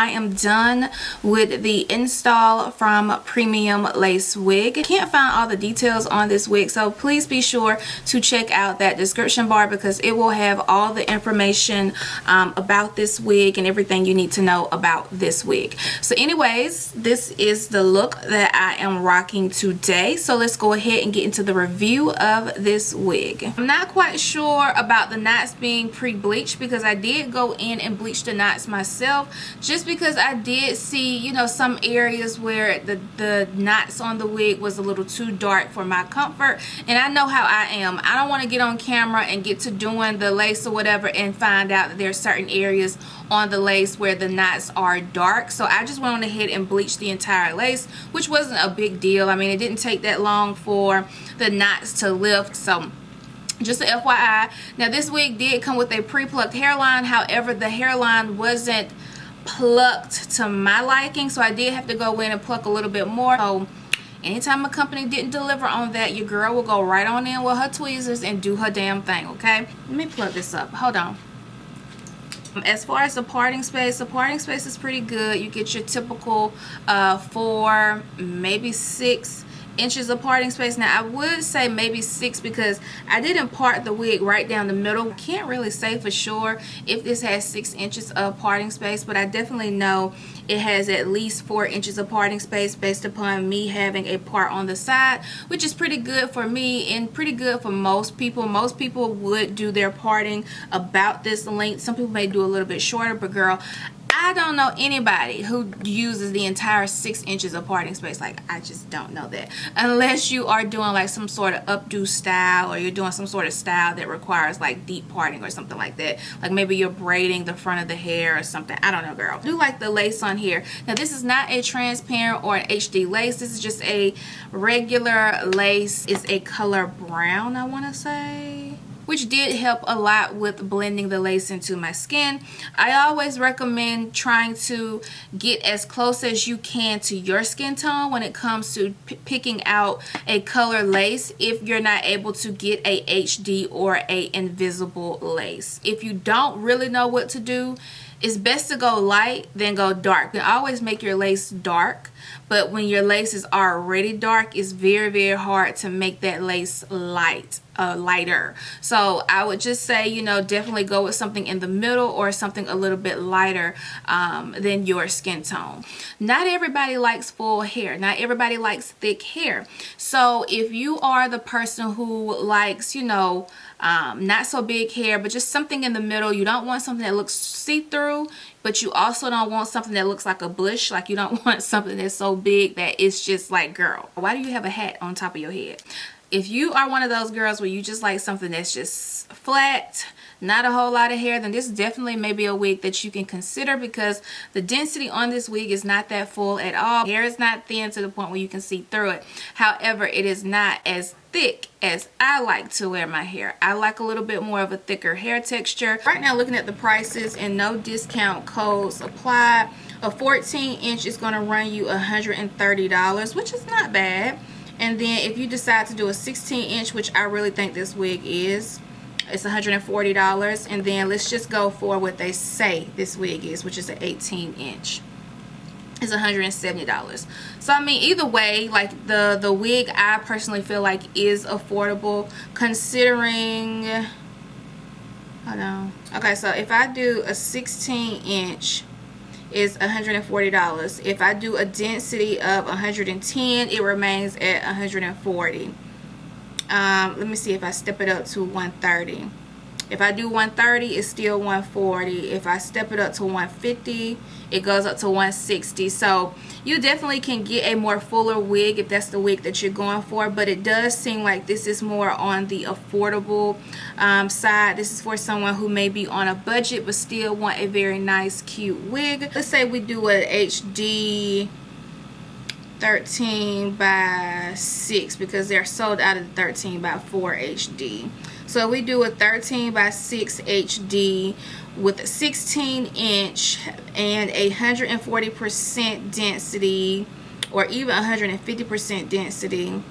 I am done with the install from Premium Lace Wig. I can't find all the details on this wig, so please be sure to check out that description bar because it will have all the information about this wig and everything you need to know about this wig. So anyways, this is the look that I am rocking today. So let's go ahead and get into the review of this wig. I'm not quite sure about the knots being pre-bleached because I did go in and bleach the knots myself, just because I did see, you know, some areas where the knots on the wig was a little too dark for my comfort. And I know how I am. I don't want to get on camera and get to doing the lace or whatever and find out that there's certain areas on the lace where the knots are dark. So I just went on ahead and bleached the entire lace, which wasn't a big deal. I mean, it didn't take that long for the knots to lift. So just a FYI. Now this wig did come with a pre-plucked hairline. However, the hairline wasn't plucked to my liking, so I did have to go in and pluck a little bit more. So anytime a company didn't deliver on that, your girl will go right on in with her tweezers and do her damn thing, okay? Let me plug this up. Hold on. As far as the parting space is pretty good. You get your typical 4, maybe 6 inches of parting space. Now I would say maybe 6 because I didn't part the wig right down the middle. Can't really say for sure if this has 6 inches of parting space, but I definitely know it has at least 4 inches of parting space based upon me having a part on the side, which is pretty good for me and pretty good for most people. Most people would do their parting about this length. Some people may do a little bit shorter, but girl, I don't know anybody who uses the entire 6 inches of parting space. Like, I just don't know that. Unless you are doing like some sort of updo style, or you're doing some sort of style that requires like deep parting or something like that. Like maybe you're braiding the front of the hair or something. I don't know, girl. I do like the lace on here. Now this is not a transparent or an HD lace. This is just a regular lace. It's a color brown, I want to say, which did help a lot with blending the lace into my skin. I always recommend trying to get as close as you can to your skin tone when it comes to picking out a color lace if you're not able to get a HD or a invisible lace. If you don't really know what to do, it's best to go light than go dark. You can always make your lace dark, but when your lace is already dark, it's very, very hard to make that lace lighter. So I would just say, you know, definitely go with something in the middle or something a little bit lighter than your skin tone. Not everybody likes full hair. Not everybody likes thick hair. So if you are the person who likes, you know, not so big hair, but just something in the middle, you don't want something that looks see-through, but you also don't want something that looks like a bush. Like, you don't want something that's so big that it's just like, girl, why do you have a hat on top of your head? If you are one of those girls where you just like something that's just flat, not a whole lot of hair, then this definitely may be a wig that you can consider, because the density on this wig is not that full at all. Hair is not thin to the point where you can see through it. However, it is not as thick as I like to wear my hair. I like a little bit more of a thicker hair texture. Right now, looking at the prices and no discount codes applied, a 14 inch is going to run you $130, which is not bad. And then if you decide to do a 16 inch, which I really think this wig is, it's $140. And then let's just go for what they say this wig is, which is an 18 inch. It's $170. So I mean, either way, like the wig I personally feel like is affordable, considering, hold on. Okay, so if I do a 16 inch, is $140. If I do a density of 110, it remains at $140. Let me see if I step it up to 130. If I do 130, it's still 140. If I step it up to 150, it goes up to 160. So you definitely can get a more fuller wig if that's the wig that you're going for, but it does seem like this is more on the affordable side. This is for someone who may be on a budget but still want a very nice, cute wig. Let's say we do an HD 13 by 6 because they're sold out of the 13 by 4 HD. So we do a 13 by 6 HD with a 16 inch and 140% density, or even 150% density.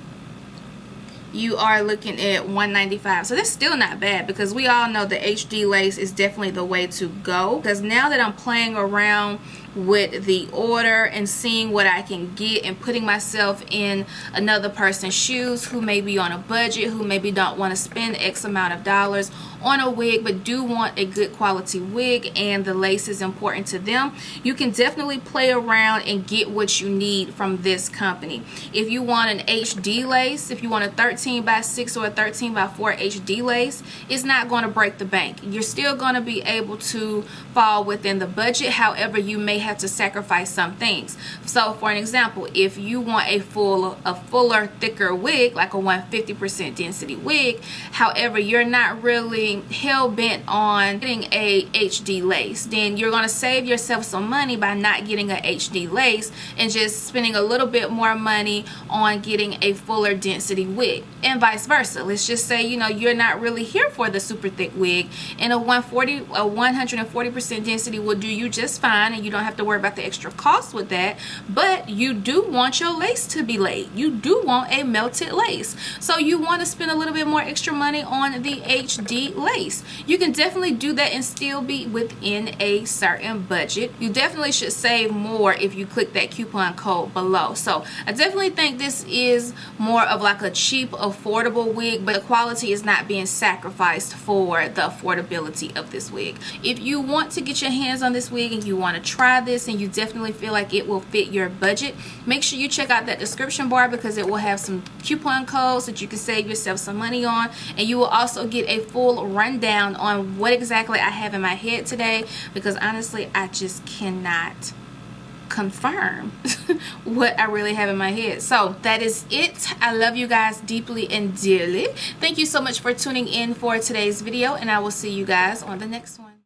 You are looking at $195. So that's still not bad, because we all know the HD lace is definitely the way to go. Because now that I'm playing around with the order and seeing what I can get and putting myself in another person's shoes who may be on a budget, who maybe don't want to spend X amount of dollars on a wig but do want a good quality wig and the lace is important to them. You can definitely play around and get what you need from this company. If you want an HD lace, if you want a 13x6 or a 13x4 HD lace, it's not going to break the bank. You're still going to be able to fall within the budget. However, you may have to sacrifice some things. So for an example, if you want a fuller, thicker wig, like a 150% density wig, however, you're not really hell-bent on getting a HD lace, then you're going to save yourself some money by not getting a HD lace and just spending a little bit more money on getting a fuller density wig, and vice versa. Let's just say, you know, you're not really here for the super thick wig, and a 140% density will do you just fine, and you don't have to worry about the extra cost with that. But you do want your lace to be laid. You do want a melted lace, so you want to spend a little bit more extra money on the HD lace. You can definitely do that and still be within a certain budget. You definitely should save more if you click that coupon code below. So I definitely think this is more of like a cheap, affordable wig, but the quality is not being sacrificed for the affordability of this wig. If you want to get your hands on this wig and you want to try this and you definitely feel like it will fit your budget, make sure you check out that description bar because it will have some coupon codes that you can save yourself some money on, and you will also get a full rundown on what exactly I have in my head today, because honestly I just cannot confirm what I really have in my head. So that is it. I love you guys deeply and dearly. Thank you so much for tuning in for today's video, and I will see you guys on the next one.